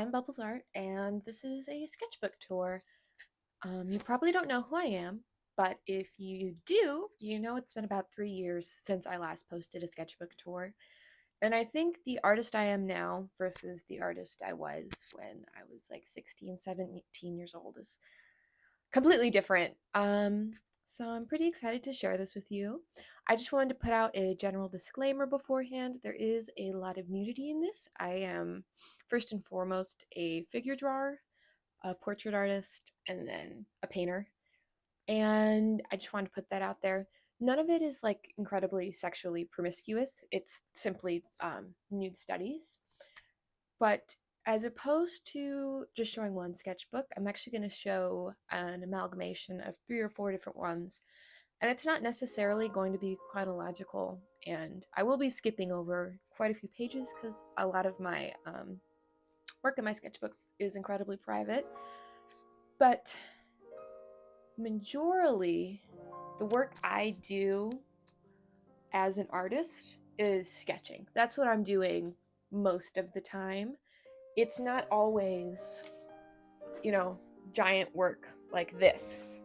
I'm Bubbles Art, and this is a sketchbook tour. You probably don't know who I am, but if you do, you know it's been about 3 years since I last posted a sketchbook tour. And I think the artist I am now versus the artist I was when I was like 16, 17 years old is completely different. So I'm pretty excited to share this with you. I just wanted to put out a general disclaimer beforehand. There is a lot of nudity in this. I am first and foremost a figure drawer, a portrait artist, and then a painter. And I just wanted to put that out there. None of it is like incredibly sexually promiscuous. It's simply nude studies. But as opposed to just showing one sketchbook, I'm actually going to show an amalgamation of 3 or 4 different ones. And it's not necessarily going to be chronological. And I will be skipping over quite a few pages because a lot of my work in my sketchbooks is incredibly private. But majorly, the work I do as an artist is sketching. That's what I'm doing most of the time. It's not always, giant work like this.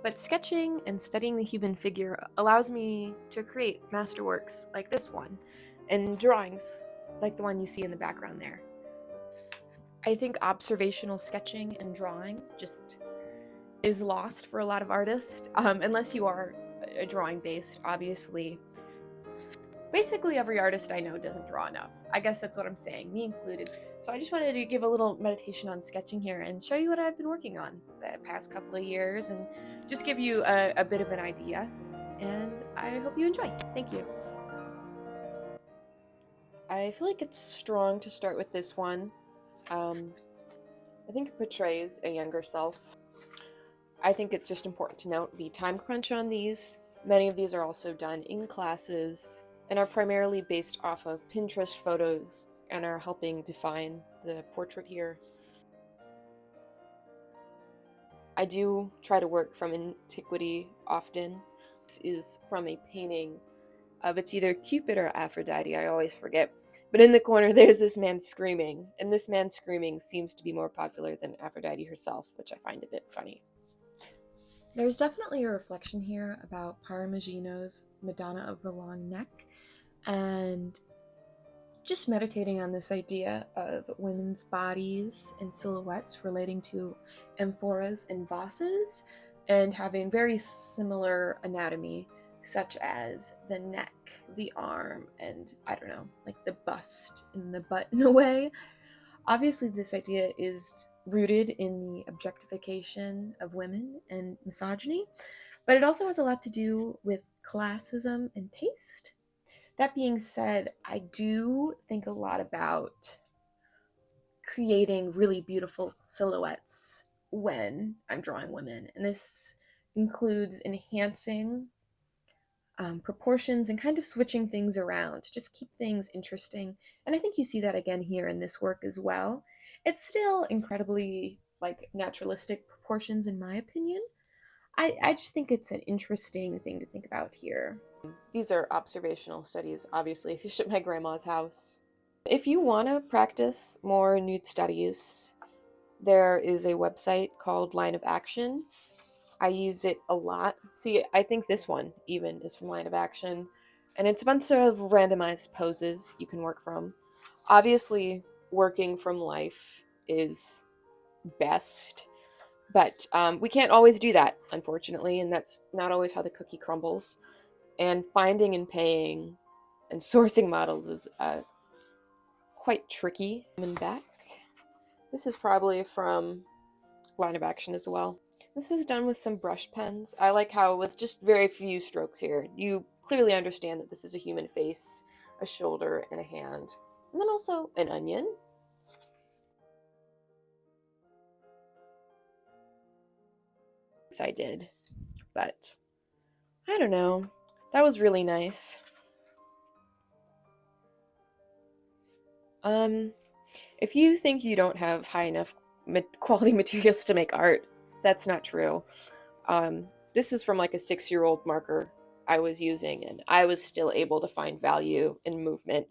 But sketching and studying the human figure allows me to create masterworks like this one and drawings like the one you see in the background there. I think observational sketching and drawing just is lost for a lot of artists, unless you are a drawing based, obviously. Basically, every artist I know doesn't draw enough. I guess that's what I'm saying, me included. So I just wanted to give a little meditation on sketching here and show you what I've been working on the past couple of years and just give you a bit of an idea. And I hope you enjoy. Thank you. I feel like it's strong to start with this one. I think it portrays a younger self. I think it's just important to note the time crunch on these. Many of these are also done in classes and are primarily based off of Pinterest photos and are helping define the portrait here. I do try to work from antiquity often. This is from a painting of it's either Cupid or Aphrodite, I always forget. But in the corner there's this man screaming, and this man screaming seems to be more popular than Aphrodite herself, which I find a bit funny. There's definitely a reflection here about Parmigiano's Madonna of the Long Neck, and just meditating on this idea of women's bodies and silhouettes relating to amphoras and vases, and having very similar anatomy, such as the neck, the arm, and I don't know, like the bust and the butt in a way. Obviously, this idea is rooted in the objectification of women and misogyny, but it also has a lot to do with classism and taste. That being said, I do think a lot about creating really beautiful silhouettes when I'm drawing women, and this includes enhancing proportions and kind of switching things around to just keep things interesting. And I think you see that again here in this work as well. It's still incredibly like naturalistic proportions in my opinion. I just think it's an interesting thing to think about here. These are observational studies, obviously. These are at my grandma's house. If you want to practice more nude studies, there is a website called Line of Action. I use it a lot. See, I think this one even is from Line of Action, and it's a bunch of randomized poses you can work from. Obviously, working from life is best, but we can't always do that, unfortunately, and that's not always how the cookie crumbles. And finding and paying and sourcing models is quite tricky. And back. This is probably from Line of Action as well. This is done with some brush pens. I like how with just very few strokes here, you clearly understand that this is a human face, a shoulder, and a hand. And then also an onion. I did, but I don't know. That was really nice. If you think you don't have high enough quality materials to make art, that's not true. This is from like a 6-year-old marker I was using, and I was still able to find value in movement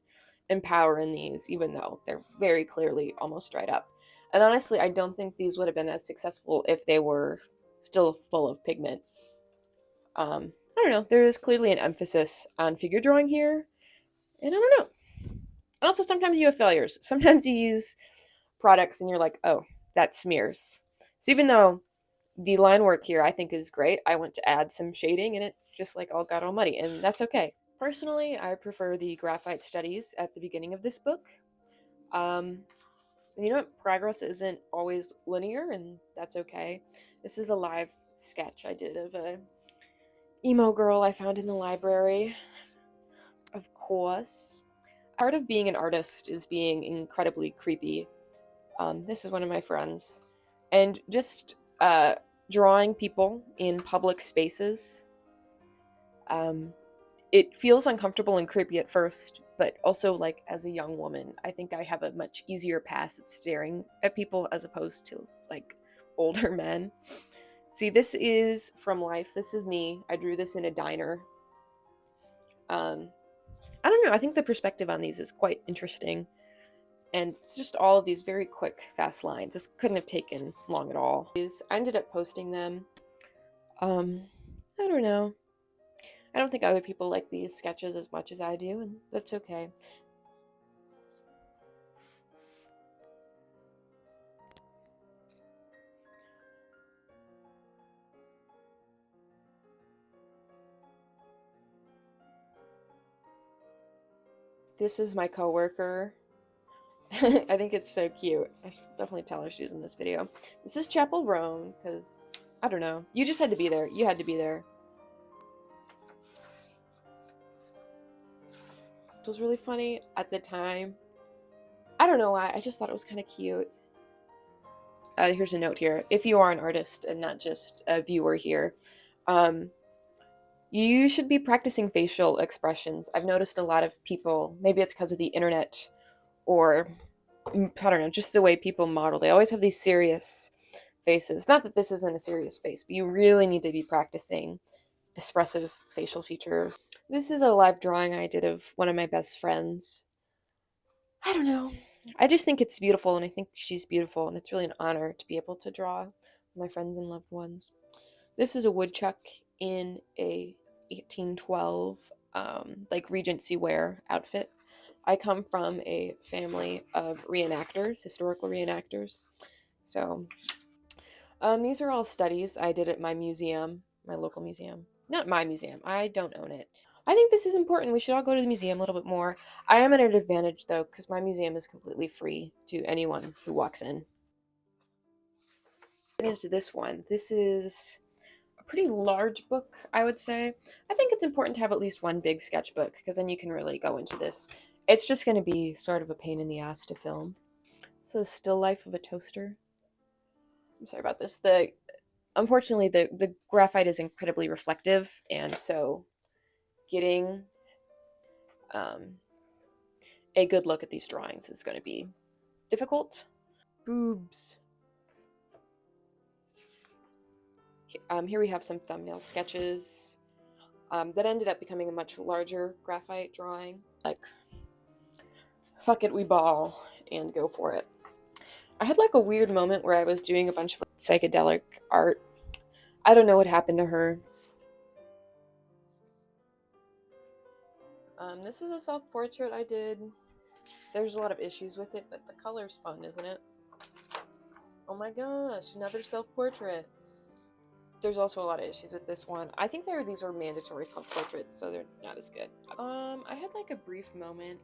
and power in these, even though they're very clearly almost dried up. And honestly, I don't think these would have been as successful if they were still full of pigment. I don't know. There is clearly an emphasis on figure drawing here, and I don't know. And also, sometimes you have failures. Sometimes you use products and you're like, oh, that smears. So even though the line work here I think is great, I went to add some shading and it just like all got all muddy, and that's okay. Personally, I prefer the graphite studies at the beginning of this book. You know what? Progress isn't always linear, and that's okay. This is a live sketch I did of a emo girl I found in the library. Of course. Part of being an artist is being incredibly creepy. This is one of my friends. And just drawing people in public spaces, it feels uncomfortable and creepy at first, but also, like, as a young woman, I think I have a much easier pass at staring at people as opposed to, like, older men. See, this is from life. This is me. I drew this in a diner. I don't know. I think the perspective on these is quite interesting. And it's just all of these very quick, fast lines. This couldn't have taken long at all. I ended up posting them. I don't know. I don't think other people like these sketches as much as I do, and that's okay. This is my coworker. I think it's so cute. I should definitely tell her she's in this video. This is Chapel Roan, because, I don't know. You just had to be there. You had to be there. It was really funny at the time. I don't know why. I just thought it was kind of cute. Here's a note here. If you are an artist and not just a viewer here, you should be practicing facial expressions. I've noticed a lot of people, maybe it's because of the internet or, I don't know, just the way people model. They always have these serious faces. Not that this isn't a serious face, but you really need to be practicing expressive facial features. This is a live drawing I did of one of my best friends. I don't know. I just think it's beautiful, and I think she's beautiful, and it's really an honor to be able to draw my friends and loved ones. This is a woodchuck in a 1812 like Regency wear outfit. I come from a family of reenactors, historical reenactors. So these are all studies I did at my museum, my local museum. Not my museum. I don't own it. I think this is important. We should all go to the museum a little bit more. I am at an advantage, though, because my museum is completely free to anyone who walks in. Into this one. This is a pretty large book, I would say. I think it's important to have at least one big sketchbook, because then you can really go into this. It's just going to be sort of a pain in the ass to film. So, still life of a toaster. I'm sorry about this. Unfortunately, the graphite is incredibly reflective, and so getting a good look at these drawings is going to be difficult. Boobs. Here we have some thumbnail sketches that ended up becoming a much larger graphite drawing. Like, fuck it, we ball and go for it. I had like a weird moment where I was doing a bunch of psychedelic art. I don't know what happened to her. This is a self-portrait I did. There's a lot of issues with it, but the color's fun, isn't it? Oh my gosh, another self-portrait. There's also a lot of issues with this one. I think these are mandatory self-portraits, so they're not as good. I had like a brief moment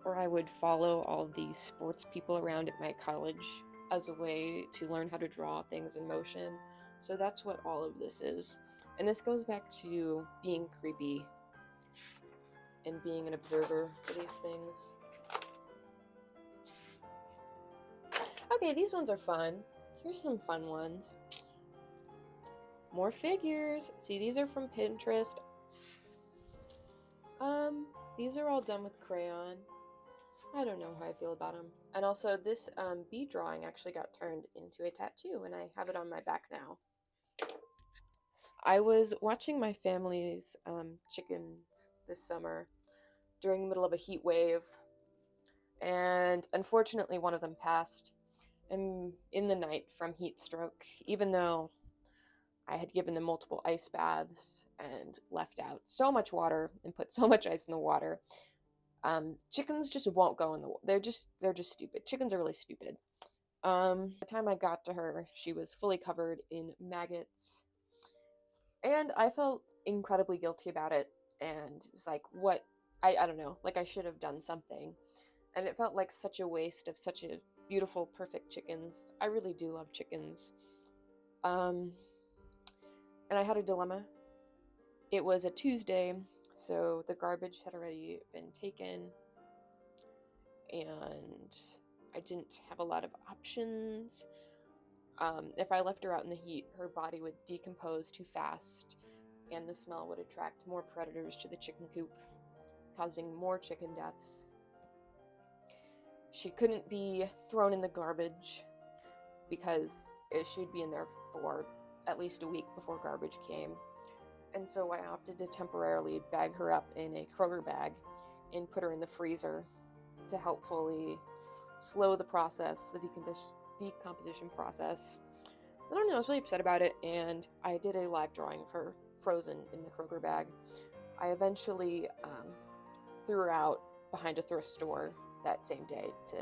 where I would follow all of these sports people around at my college as a way to learn how to draw things in motion. So that's what all of this is. And this goes back to being creepy and being an observer for these things. Okay, these ones are fun. Here's some fun ones. More figures. See, these are from Pinterest. These are all done with crayon. I don't know how I feel about them. And also, this bee drawing actually got turned into a tattoo, and I have it on my back now. I was watching my family's chickens this summer, during the middle of a heat wave, and unfortunately one of them passed in the night from heat stroke, even though I had given them multiple ice baths and left out so much water and put so much ice in the water. Chickens just won't go in the water. They're just stupid. Chickens are really stupid. By the time I got to her, she was fully covered in maggots, and I felt incredibly guilty about it. And it was like, what? I don't know. Like, I should have done something, and it felt like such a waste of such a beautiful, perfect chickens. I really do love chickens. And I had a dilemma. It was a Tuesday, so the garbage had already been taken, and I didn't have a lot of options. If I left her out in the heat, her body would decompose too fast, and the smell would attract more predators to the chicken coop, causing more chicken deaths. She couldn't be thrown in the garbage because she would be in there for at least a week before garbage came. And so I opted to temporarily bag her up in a Kroger bag and put her in the freezer to helpfully slow the process, the decomposition process. I don't know, I was really upset about it, and I did a live drawing of her frozen in the Kroger bag. I eventually threw her out behind a thrift store that same day to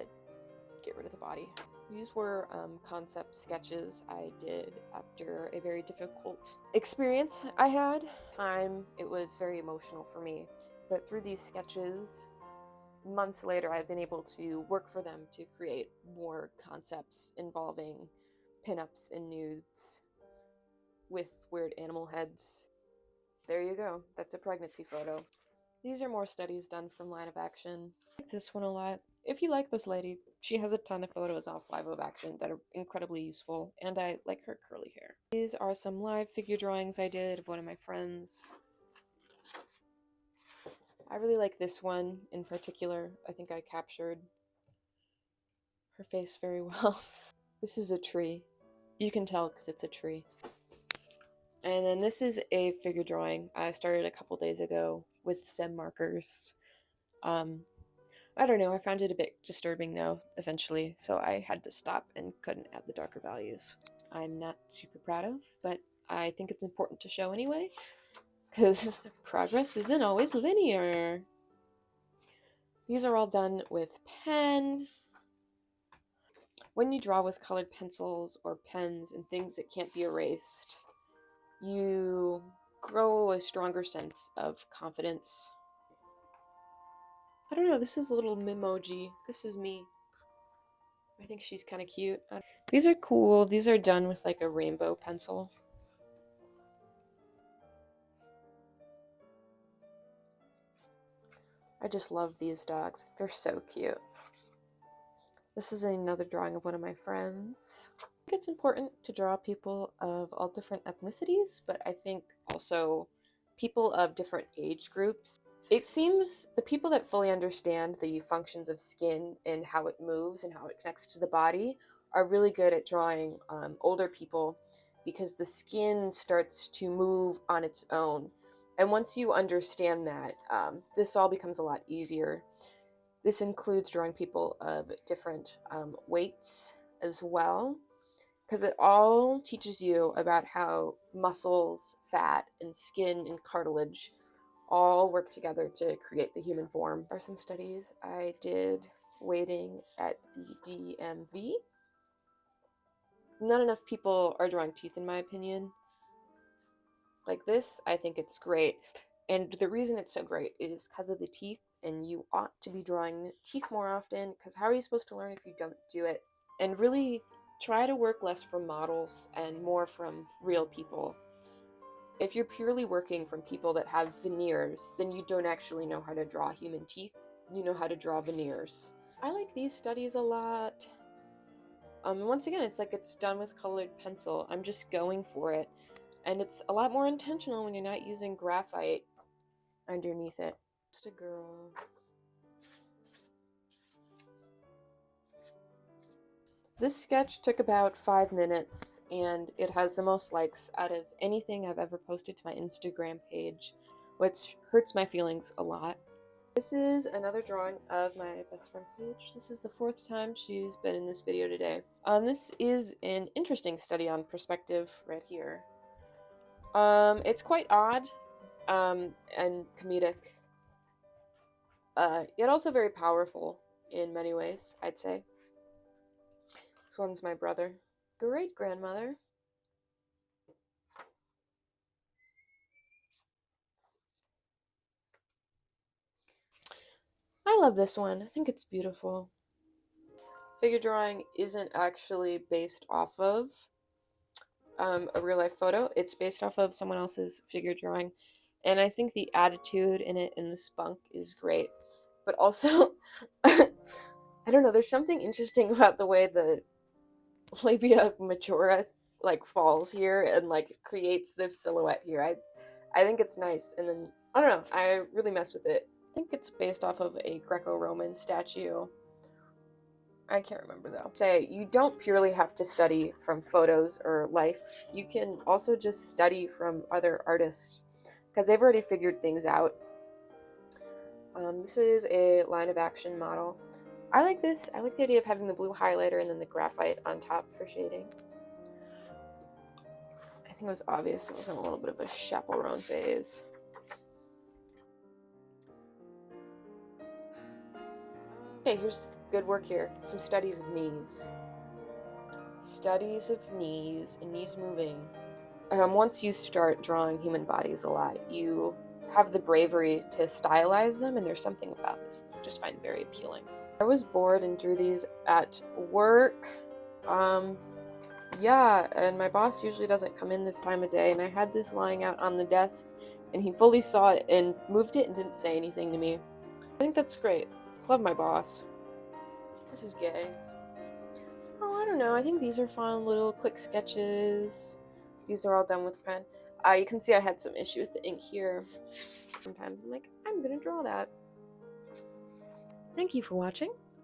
get rid of the body. These were concept sketches I did after a very difficult experience I had. It was very emotional for me, but through these sketches, months later, I've been able to work for them to create more concepts involving pinups and nudes with weird animal heads. There you go. That's a pregnancy photo. These are more studies done from Line of Action. I like this one a lot. If you like this lady, she has a ton of photos off Live of Action that are incredibly useful, and I like her curly hair. These are some live figure drawings I did of one of my friends. I really like this one in particular. I think I captured her face very well. This is a tree. You can tell because it's a tree. And then this is a figure drawing I started a couple days ago with stem markers. I don't know, I found it a bit disturbing though, eventually, so I had to stop and couldn't add the darker values. I'm not super proud of, but I think it's important to show anyway, because progress isn't always linear. These are all done with pen. When you draw with colored pencils or pens and things that can't be erased, you grow a stronger sense of confidence. I don't know, this is a little memoji. This is me. I think she's kind of cute. These are cool. These are done with like a rainbow pencil. I just love these dogs. They're so cute. This is another drawing of one of my friends. I think it's important to draw people of all different ethnicities, but I think also people of different age groups. It seems the people that fully understand the functions of skin and how it moves and how it connects to the body are really good at drawing older people, because the skin starts to move on its own. And once you understand that, this all becomes a lot easier. This includes drawing people of different weights as well, because it all teaches you about how muscles, fat, and skin and cartilage all work together to create the human form. There are some studies I did waiting at the DMV. Not enough people are drawing teeth, in my opinion. Like this, I think it's great. And the reason it's so great is because of the teeth, and you ought to be drawing teeth more often, because how are you supposed to learn if you don't do it? And really try to work less from models and more from real people. If you're purely working from people that have veneers, then you don't actually know how to draw human teeth. You know how to draw veneers. I like these studies a lot. Once again, it's like it's done with colored pencil. I'm just going for it. And it's a lot more intentional when you're not using graphite underneath it. Just a girl. This sketch took about 5 minutes, and it has the most likes out of anything I've ever posted to my Instagram page, which hurts my feelings a lot. This is another drawing of my best friend Paige. This is the 4th time she's been in this video today. This is an interesting study on perspective right here. It's quite odd, and comedic, yet also very powerful in many ways, I'd say. This one's my brother. Great-grandmother. I love this one. I think it's beautiful. Figure drawing isn't actually based off of a real-life photo. It's based off of someone else's figure drawing. And I think the attitude in it and the spunk is great. But also, I don't know, there's something interesting about the way the labia majora like falls here and like creates this silhouette here. I think it's nice. And then I don't know, I really mess with it. I think it's based off of a Greco-Roman statue. I can't remember though. Say, you don't purely have to study from photos or life. You can also just study from other artists because they've already figured things out. This is a line of action model. I like this. I like the idea of having the blue highlighter and then the graphite on top for shading. I think it was obvious I was in a little bit of a chaperone phase. Okay, here's good work here. Some studies of knees. Studies of knees and knees moving. Once you start drawing human bodies a lot, you have the bravery to stylize them, and there's something about this that I just find very appealing. I was bored and drew these at work. Yeah, and my boss usually doesn't come in this time of day, and I had this lying out on the desk, and he fully saw it and moved it and didn't say anything to me. I think that's great. Love my boss. This is gay. Oh, I don't know. I think these are fun little quick sketches. These are all done with pen. You can see I had some issue with the ink here. Sometimes I'm like, I'm gonna draw that. Thank you for watching.